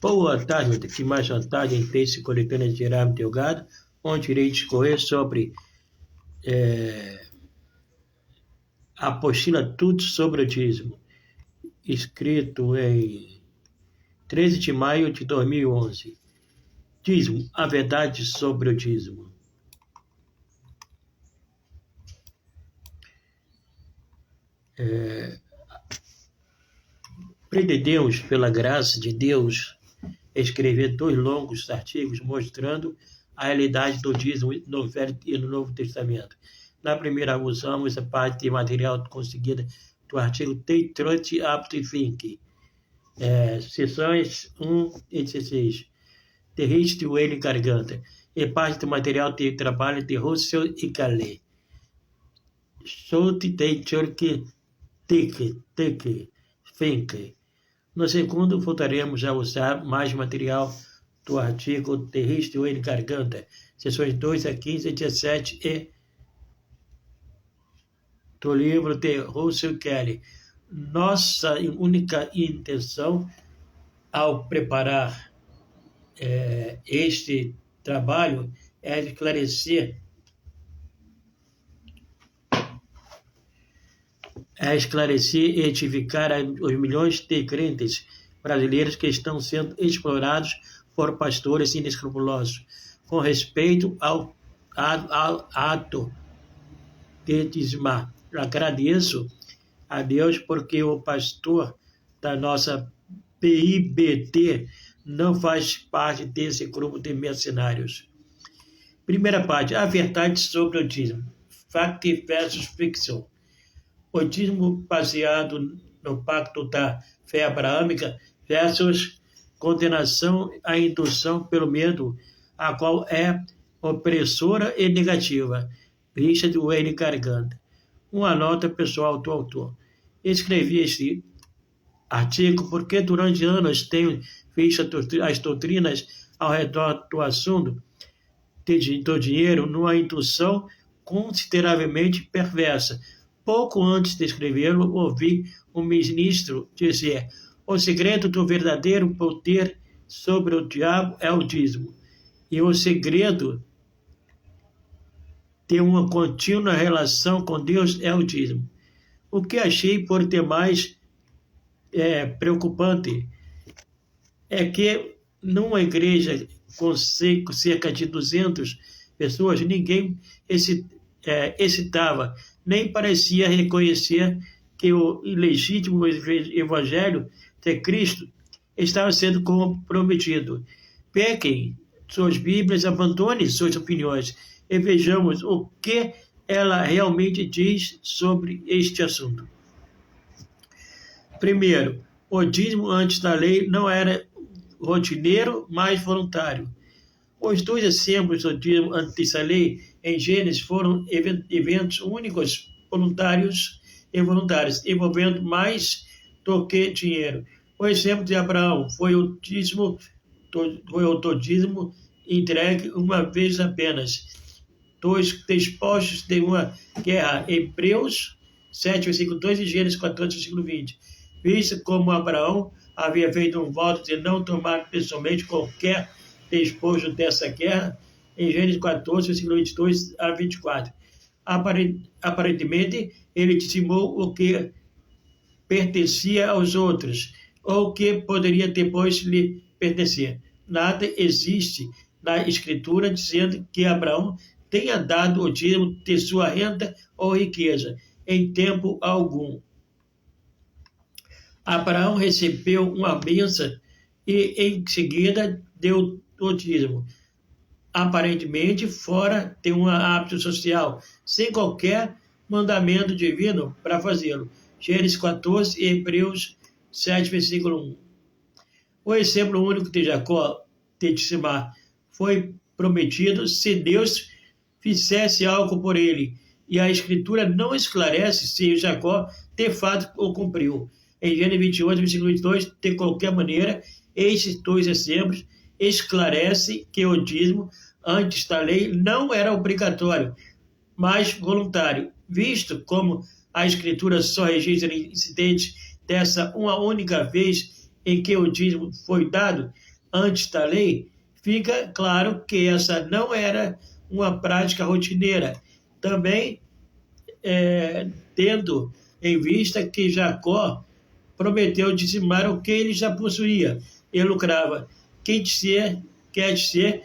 Boa tarde, aqui mais uma tarde em texto coletânea de Gerardo Delgado, onde irei discorrer sobre a apostila Tudo sobre o Dízimo, escrito em 13 de maio de 2011. Dízimo, a verdade sobre o dízimo. Pretendemos, pela graça de Deus, escrever 2 longos artigos mostrando a realidade do dízimo no Velho e no Novo Testamento. Na primeira, usamos a parte de material conseguida do artigo Take Trust Up to Think, seções 1 e 16, de Rich Wayne Garganta, e parte do material de trabalho de Russell e Calais. Shout Take Think. No segundo, voltaremos a usar mais material do artigo de Rich Wayne Garganta, seções 2 a 15 e 17, e do livro de Russell Kelly. Nossa única intenção ao preparar este trabalho é esclarecer e edificar os milhões de crentes brasileiros que estão sendo explorados por pastores inescrupulosos com respeito ao ato de dizimar. Agradeço a Deus porque o pastor da nossa PIBT não faz parte desse grupo de mercenários. Primeira parte, a verdade sobre o dízimo. Fact versus fiction. O dízimo baseado no pacto da fé abraâmica versus condenação à indução pelo medo, a qual é opressora e negativa. Richard Wayne Garganta. Uma nota pessoal do autor. Escrevi este artigo porque durante anos tenho visto as doutrinas ao redor do assunto do dinheiro numa indução consideravelmente perversa. Pouco antes de escrevê-lo, ouvi um ministro dizer: o segredo do verdadeiro poder sobre o diabo é o dízimo, e o segredo de uma contínua relação com Deus é o dízimo. O que achei por demais preocupante é que numa igreja com cerca de 200 pessoas, ninguém excitava, nem parecia reconhecer que o legítimo evangelho de Cristo estava sendo comprometido. Peguem suas Bíblias, abandonem suas opiniões e vejamos o que ela realmente diz sobre este assunto. Primeiro, o dízimo antes da lei não era rotineiro, mas voluntário. Os 2 exemplos do dízimo antes da lei em Gênesis foram eventos únicos, voluntários e voluntários, envolvendo mais do que dinheiro. O exemplo de Abraão foi o dízimo entregue uma vez apenas. 2 despojos de uma guerra, Hebreus 7, versículo 2 e Gênesis 14, versículo 20. Visto como Abraão havia feito um voto de não tomar pessoalmente qualquer despojo dessa guerra, em Gênesis 14, versículo 22 a 24. Aparentemente, ele dizimou o que pertencia aos outros, ou que poderia depois lhe pertencer. Nada existe na Escritura dizendo que Abraão tenha dado o dízimo de sua renda ou riqueza, em tempo algum. Abraão recebeu uma bênção e, em seguida, deu o dízimo, aparentemente fora de um hábito social, sem qualquer mandamento divino para fazê-lo. Gênesis 14 e Hebreus 7, versículo 1. O exemplo único de Jacó de dizimar foi prometido se Deus fizesse algo por ele, e a Escritura não esclarece se Jacó de fato o cumpriu. Em Gênesis 28, versículo 22, de qualquer maneira, estes 2 exemplos esclarecem que o dízimo antes da lei não era obrigatório, mas voluntário, visto como a Escritura só registra incidentes dessa uma única vez em que o dízimo foi dado. antes da lei, fica claro que essa não era uma prática rotineira. Também tendo em vista que Jacó prometeu dizimar o que ele já possuía e lucrava. Quer dizer,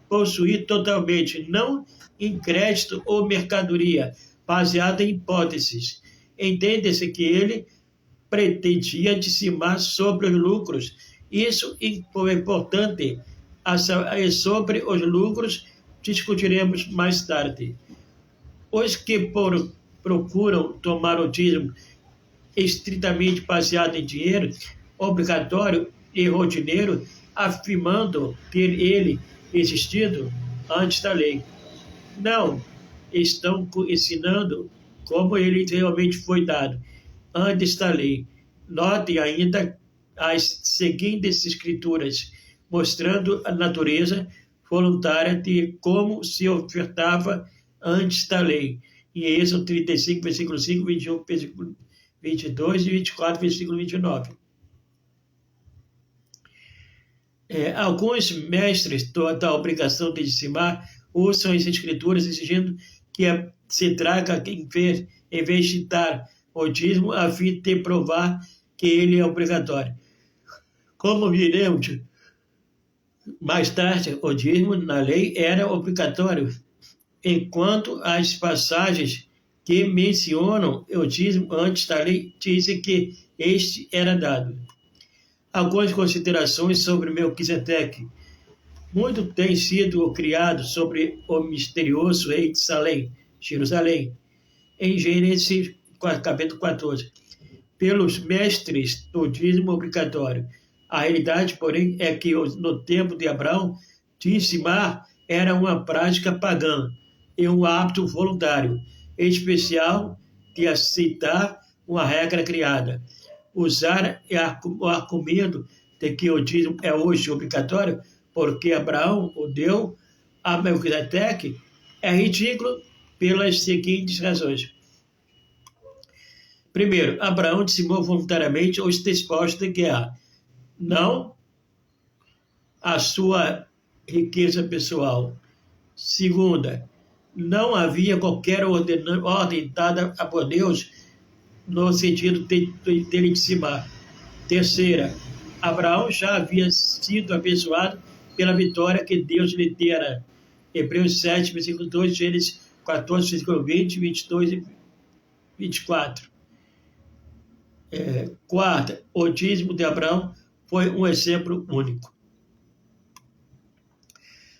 possuir totalmente, não em crédito ou mercadoria, baseada em hipóteses. Entende-se que ele pretendia dizimar sobre os lucros. Isso é importante. Sobre os lucros discutiremos mais tarde. Os que procuram tomar o dízimo estritamente baseado em dinheiro, obrigatório e rotineiro, afirmando ter ele existido antes da lei. Não estão ensinando como ele realmente foi dado antes da lei. Notem ainda as seguintes escrituras, mostrando a natureza voluntária de como se ofertava antes da lei. Em Êxodo 35, versículo 5, 21, versículo 22 e 24, versículo 29. Alguns mestres da obrigação de dizimar usam as escrituras exigindo que se traga em vez de dar o dízimo a fim de provar que ele é obrigatório. Como viremos mais tarde, o dízimo na lei era obrigatório, enquanto as passagens que mencionam o dízimo antes da lei dizem que este era dado. Algumas considerações sobre Melquisedeque. Muito tem sido criado sobre o misterioso rei de Jerusalém, em Gênesis capítulo 14, pelos mestres do dízimo obrigatório. A realidade, porém, é que no tempo de Abraão, dizimar era uma prática pagã e um hábito voluntário, em especial de aceitar uma regra criada. Usar o argumento de que o dízimo é hoje obrigatório porque Abraão o deu a Melquisedeque é ridículo pelas seguintes razões. Primeiro, Abraão dizimou voluntariamente os despojos de guerra, não a sua riqueza pessoal. Segunda, não havia qualquer ordem dada por Deus no sentido de ele dizimar. Terceira, Abraão já havia sido abençoado pela vitória que Deus lhe dera. Hebreus 7, versículo 2, Gênesis 14, versículo 20, 22 e 24. Quarta, o dízimo de Abraão foi um exemplo único.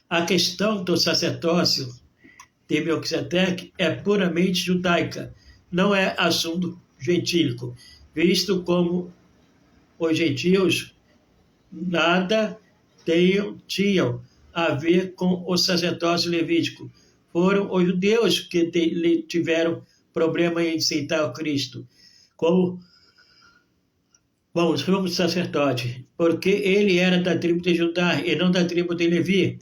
A questão do sacerdócio de Melquisedeque é puramente judaica, não é assunto gentílico, visto como os gentios nada tinham a ver com o sacerdócio levítico. Foram os judeus que tiveram problema em aceitar o Cristo como sumo sacerdote, porque ele era da tribo de Judá e não da tribo de Levi,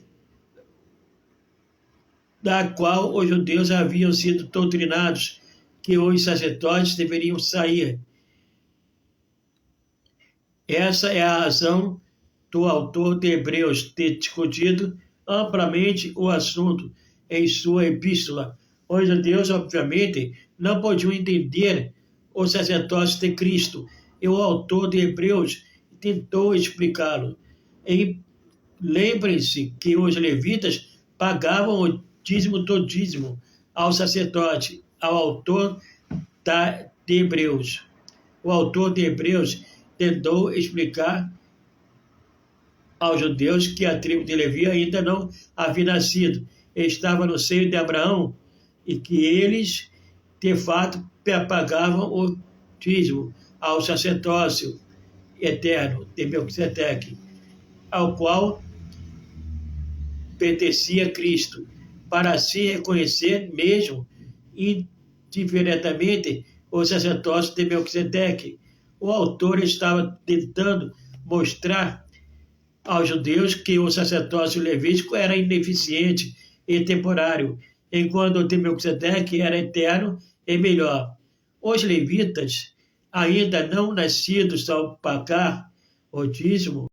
da qual os judeus haviam sido doutrinados que os sacerdotes deveriam sair. Essa é a razão do autor de Hebreus ter discutido amplamente o assunto em sua epístola. Os judeus, obviamente, não podiam entender o sacerdócio de Cristo, e o autor de Hebreus tentou explicá-lo. Lembrem-se que os levitas pagavam o dízimo do dízimo ao sacerdote, ao autor de Hebreus. O autor de Hebreus tentou explicar aos judeus que a tribo de Levi ainda não havia nascido, estava no seio de Abraão, e que eles, de fato, pagavam o dízimo ao sacerdócio eterno de Melquisedeque, ao qual pertencia Cristo, para se reconhecer mesmo indiretamente o sacerdócio de Melquisedeque. O autor estava tentando mostrar aos judeus que o sacerdócio levítico era ineficiente e temporário, enquanto o de Melquisedeque era eterno e melhor. Os levitas, ainda não nascidos ao pagar o dízimo,